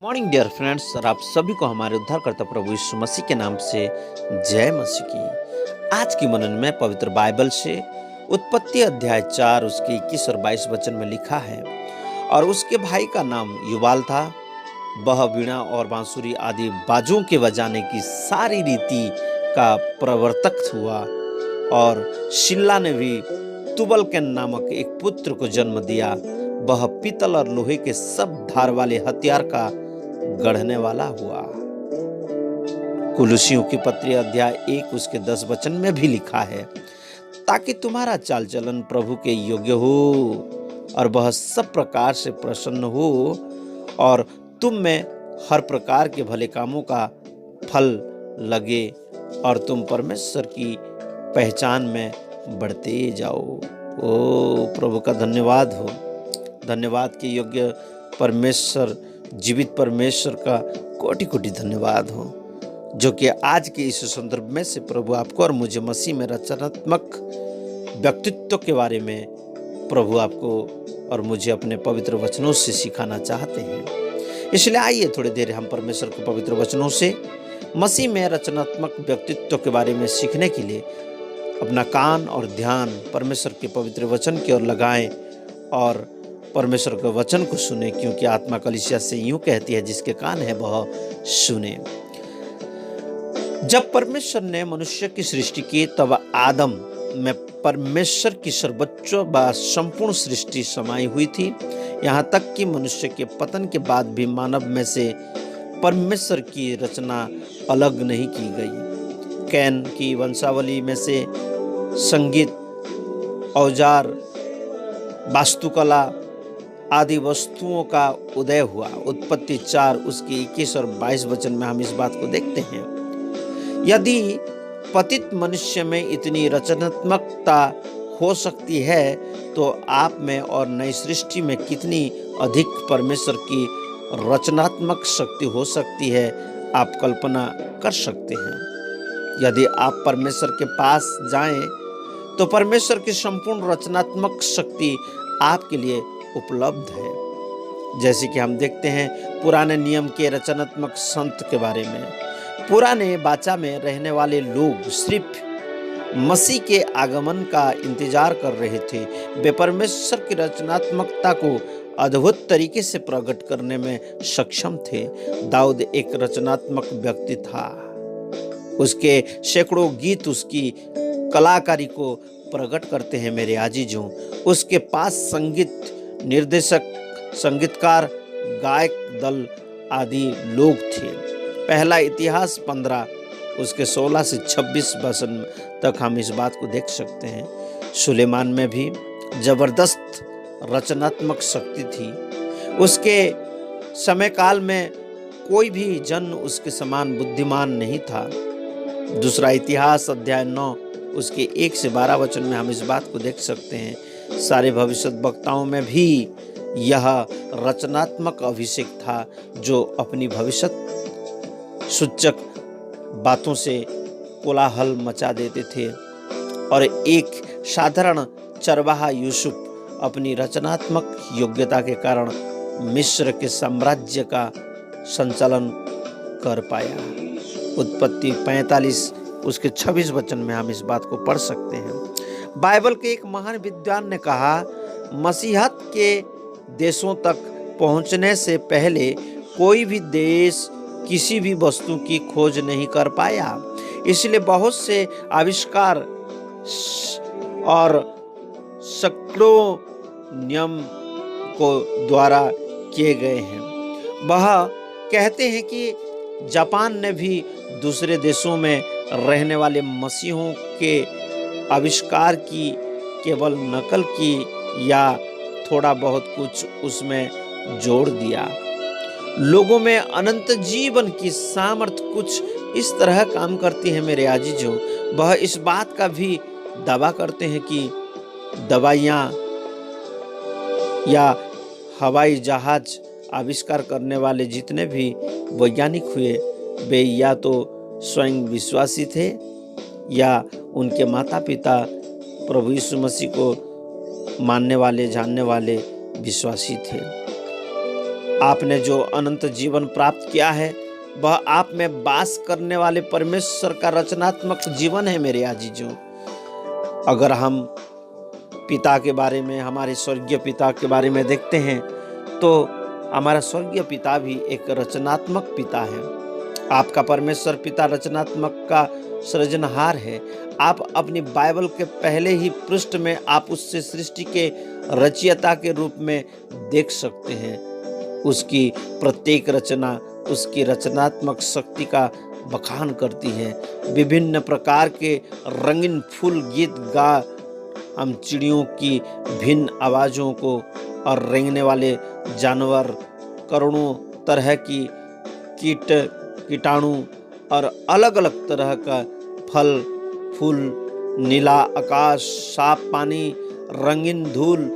Morning dear friends और आप सभी को हमारे उद्धारकर्ता प्रभु यीशु मसीह के नाम से जय मसीह की। आज की मनन में पवित्र बाइबल से उत्पत्ति अध्याय 4 उसके 21 और 22 वचन में लिखा है। और उसके भाई का नाम युबाल था। वह वीणा और बांसुरी आदि बाजों के बजाने की सारी रीति का प्रवर्तक हुआ। और शिल्ला ने भी तुबल के नामक एक पुत्र को जन्म दिया। वह पीतल और लोहे के सब धार वाले हथियार का गढ़ने वाला हुआ। कुलुसियों की पत्री अध्याय 1 उसके 10 वचन में भी लिखा है, ताकि तुम्हारा चाल चलन प्रभु के योग्य हो और वह सब प्रकार से प्रसन्न हो और तुम में हर प्रकार के भले कामों का फल लगे और तुम परमेश्वर की पहचान में बढ़ते जाओ। ओ प्रभु का धन्यवाद हो। धन्यवाद के योग्य परमेश्वर, जीवित परमेश्वर का कोटि कोटि धन्यवाद हो, जो कि आज के इस संदर्भ में से प्रभु आपको और मुझे मसीह में रचनात्मक व्यक्तित्व के बारे में प्रभु आपको और मुझे अपने पवित्र वचनों से सिखाना चाहते हैं। इसलिए आइए थोड़ी देर हम परमेश्वर के पवित्र वचनों से मसीह में रचनात्मक व्यक्तित्व के बारे में सीखने के लिए अपना कान और ध्यान परमेश्वर के पवित्र वचन की ओर लगाएं और परमेश्वर के वचन को सुने, क्योंकि आत्मा कलीसिया से यूं कहती है, जिसके कान है वह सुने। जब परमेश्वर ने मनुष्य की सृष्टि की तब आदम में परमेश्वर की सर्वोच्च व संपूर्ण सृष्टि समाई हुई थी। यहाँ तक कि मनुष्य के पतन के बाद भी मानव में से परमेश्वर की रचना अलग नहीं की गई। कैन की वंशावली में से संगीत, औजार, वास्तुकला आदि वस्तुओं का उदय हुआ। उत्पत्ति 4 उसके 21 और 22 वचन में हम इस बात को देखते हैं। यदि पतित मनुष्य में इतनी रचनात्मकता हो सकती है तो आप में और नई सृष्टि में कितनी अधिक परमेश्वर की रचनात्मक शक्ति हो सकती है, आप कल्पना कर सकते हैं। यदि आप परमेश्वर के पास जाएं तो परमेश्वर की संपूर्ण रचनात्मक शक्ति आपके लिए उपलब्ध है। जैसे कि हम देखते हैं पुराने नियम के रचनात्मक संत के बारे में। पुराने बाचा में रहने वाले लोग सिर्फ मसीह के आगमन का इंतजार कर रहे थे। वे परमेश्वर की रचनात्मकता को अद्भुत तरीके से प्रकट करने में सक्षम थे। दाऊद एक रचनात्मक व्यक्ति था। उसके सैकड़ों गीत उसकी कलाकारी को प्रकट करते हैं। मेरे आजीजों, उसके पास संगीत निर्देशक, संगीतकार, गायक दल आदि लोग थे। पहला इतिहास 15 उसके 16 से 26 वचन तक हम इस बात को देख सकते हैं। सुलेमान में भी जबरदस्त रचनात्मक शक्ति थी। उसके समय काल में कोई भी जन उसके समान बुद्धिमान नहीं था। दूसरा इतिहास अध्याय 9 उसके 1 से 12 वचन में हम इस बात को देख सकते हैं। सारे भविष्यद्वक्ताओं में भी यह रचनात्मक अभिषेक था, जो अपनी भविष्य सूचक बातों से कोलाहल मचा देते थे। और एक साधारण चरवाहा यूसुफ अपनी रचनात्मक योग्यता के कारण मिस्र के साम्राज्य का संचालन कर पाया। उत्पत्ति 45 उसके 26 वचन में हम इस बात को पढ़ सकते हैं। बाइबल के एक महान विद्वान ने कहा, मसीहत के देशों तक पहुंचने से पहले कोई भी देश किसी भी वस्तु की खोज नहीं कर पाया। इसलिए बहुत से आविष्कार और सैकड़ों नियम को द्वारा किए गए हैं। वह कहते हैं कि जापान ने भी दूसरे देशों में रहने वाले मसीहों के आविष्कार की केवल नकल की या थोड़ा बहुत कुछ उसमें जोड़ दिया। लोगों में अनंत जीवन की सामर्थ्य कुछ इस तरह काम करती है। मेरे आजीजों, वह इस बात का भी दावा करते हैं कि दवाइयाँ या हवाई जहाज आविष्कार करने वाले जितने भी वैज्ञानिक हुए, वे या तो स्वयं विश्वासी थे या उनके माता पिता प्रभु यीशु मसीह को मानने वाले, जानने वाले विश्वासी थे। आपने जो अनंत जीवन प्राप्त किया है वह आप में वास करने वाले परमेश्वर का रचनात्मक जीवन है मेरे आजीजों। अगर हम पिता के बारे में, हमारे स्वर्गीय पिता के बारे में देखते हैं तो हमारा स्वर्गीय पिता भी एक रचनात्मक पिता है। आपका परमेश्वर पिता रचनात्मक का सृजनहार है। आप अपनी बाइबल के पहले ही पृष्ठ में आप उससे सृष्टि के रचयिता के रूप में देख सकते हैं। उसकी प्रत्येक रचना उसकी रचनात्मक शक्ति का बखान करती है। विभिन्न प्रकार के रंगीन फूल गीत गा हम चिड़ियों की भिन्न आवाज़ों को और रेंगने वाले जानवर, करोड़ों तरह की कीटाणु और अलग अलग तरह का फल फूल, नीला आकाश, साफ पानी, रंगीन धूल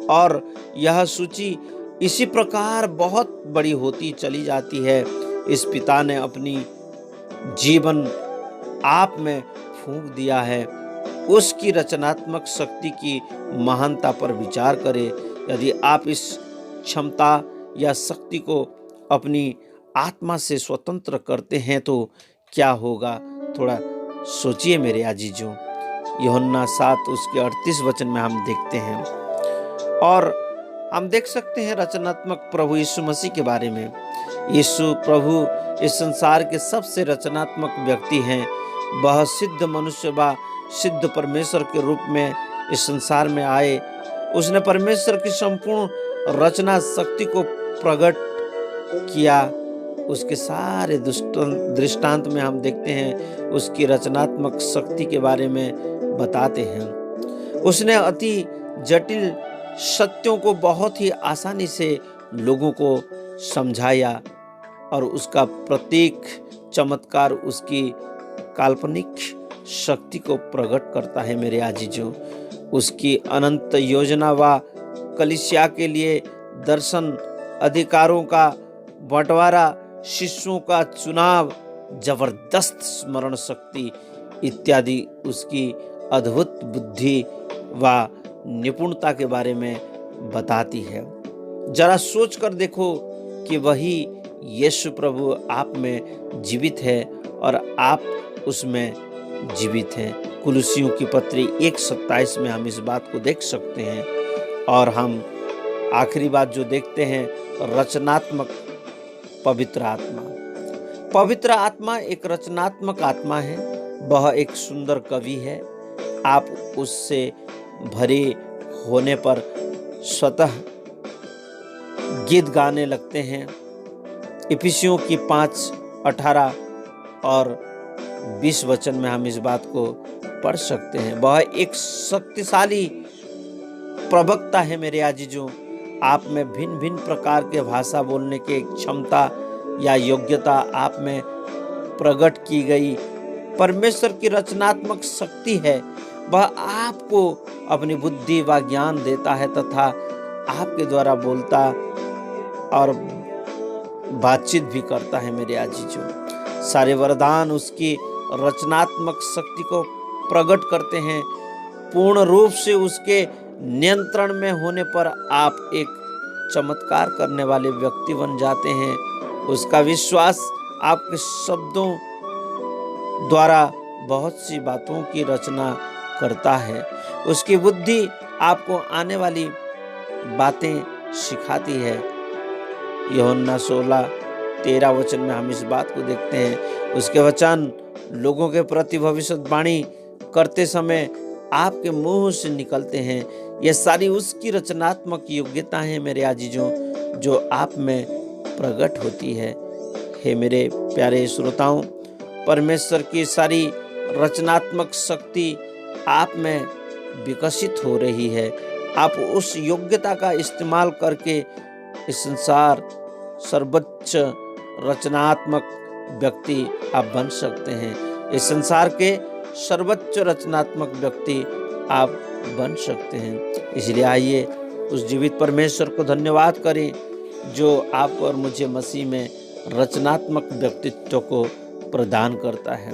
और यह सूची इसी प्रकार बहुत बड़ी होती चली जाती है। इस पिता ने अपनी जीवन आप में फूंक दिया है। उसकी रचनात्मक शक्ति की महानता पर विचार करें। यदि आप इस क्षमता या शक्ति को अपनी आत्मा से स्वतंत्र करते हैं तो क्या होगा, थोड़ा सोचिए मेरे आजीजों। यूहन्ना 7 उसके 38 वचन में हम देखते हैं और हम देख सकते हैं रचनात्मक प्रभु यीशु मसीह के बारे में। यीशु प्रभु इस संसार के सबसे रचनात्मक व्यक्ति हैं। वह सिद्ध मनुष्य व सिद्ध परमेश्वर के रूप में इस संसार में आए। उसने परमेश्वर की संपूर्ण रचना शक्ति को प्रकट किया। उसके सारे दृष्टांत में हम देखते हैं उसकी रचनात्मक शक्ति के बारे में बताते हैं। उसने अति जटिल सत्यों को बहुत ही आसानी से लोगों को समझाया और उसका प्रत्येक चमत्कार उसकी काल्पनिक शक्ति को प्रकट करता है मेरे आजीजों। उसकी अनंत योजना व कलीसिया के लिए दर्शन, अधिकारों का बंटवारा, शिष्यों का चुनाव, जबरदस्त स्मरण शक्ति इत्यादि उसकी अद्भुत बुद्धि व निपुणता के बारे में बताती है। जरा सोच कर देखो कि वही यीशु प्रभु आप में जीवित है और आप उसमें जीवित हैं। कुलुसियों की पत्री 1:27 में हम इस बात को देख सकते हैं। और हम आखिरी बात जो देखते हैं, रचनात्मक पवित्र आत्मा। पवित्र आत्मा एक रचनात्मक आत्मा है। वह एक सुंदर कवि है। आप उससे भरे होने पर स्वतः गीत गाने लगते हैं। इफिसियों की 5:18 और 20 वचन में हम इस बात को पढ़ सकते हैं। वह एक शक्तिशाली प्रवक्ता है मेरे आजीजों। आप में भिन्न भिन्न प्रकार के भाषा बोलने की क्षमता या योग्यता आप में प्रकट की गई परमेश्वर की रचनात्मक शक्ति है। वह आपको अपनी बुद्धि व ज्ञान देता है तथा आपके द्वारा बोलता और बातचीत भी करता है मेरे आजीजों। सारे वरदान उसकी रचनात्मक शक्ति को प्रकट करते हैं। पूर्ण रूप से उसके नियंत्रण में होने पर आप एक चमत्कार करने वाले व्यक्ति बन जाते हैं। उसका विश्वास आपके शब्दों द्वारा बहुत सी बातों की रचना करता है। उसकी बुद्धि आपको आने वाली बातें सिखाती है। यूहन्ना 16:13 वचन में हम इस बात को देखते हैं। उसके वचन लोगों के प्रति भविष्यवाणी करते समय आपके मुंह से निकलते हैं। ये सारी उसकी रचनात्मक योग्यता है मेरे आजीजों, जो आप में प्रकट होती है। हे मेरे प्यारे श्रोताओं, परमेश्वर की सारी रचनात्मक शक्ति आप में विकसित हो रही है। आप उस योग्यता का इस्तेमाल करके इस संसार सर्वोच्च रचनात्मक व्यक्ति आप बन सकते हैं। इस संसार के सर्वोच्च रचनात्मक व्यक्ति आप बन सकते हैं। इसलिए आइए उस जीवित परमेश्वर को धन्यवाद करें जो आप और मुझे मसीह में रचनात्मक व्यक्तित्व को प्रदान करता है।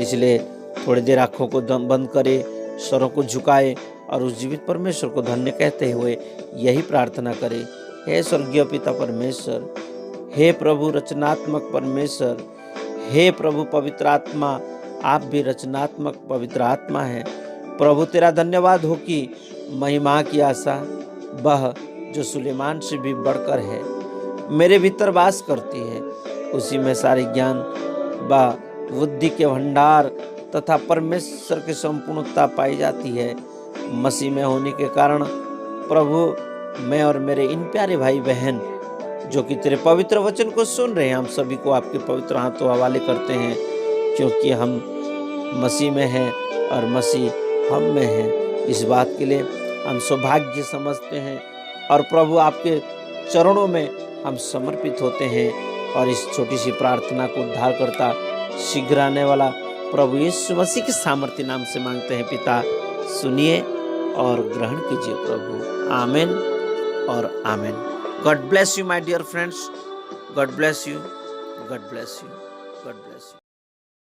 इसलिए थोड़ी देर आंखों को बंद करें, स्वरों को झुकाए और उस जीवित परमेश्वर को धन्य कहते हुए यही प्रार्थना करें हे स्वर्गीय पिता परमेश्वर, हे प्रभु रचनात्मक परमेश्वर, हे प्रभु पवित्र आत्मा, आप भी रचनात्मक पवित्र आत्मा है। प्रभु तेरा धन्यवाद हो कि महिमा की आशा वह जो सुलेमान से भी बढ़कर है मेरे भीतर वास करती है। उसी में सारे ज्ञान व बुद्धि के भंडार तथा परमेश्वर की संपूर्णता पाई जाती है। मसीह में होने के कारण प्रभु मैं और मेरे इन प्यारे भाई बहन जो कि तेरे पवित्र वचन को सुन रहे हैं, हम सभी को आपके पवित्र हाथों हवाले करते हैं, क्योंकि हम मसीह में हैं और मसीह हम में है। इस बात के लिए हम सौभाग्य समझते हैं और प्रभु आपके चरणों में हम समर्पित होते हैं और इस छोटी सी प्रार्थना को उद्धारकर्ता शीघ्र आने वाला प्रभु यीशु मसीह के सामर्थ्य नाम से मांगते हैं पिता, सुनिए और ग्रहण कीजिए प्रभु। आमीन और आमीन। God bless you my dear friends, God bless you, God bless you, God bless you.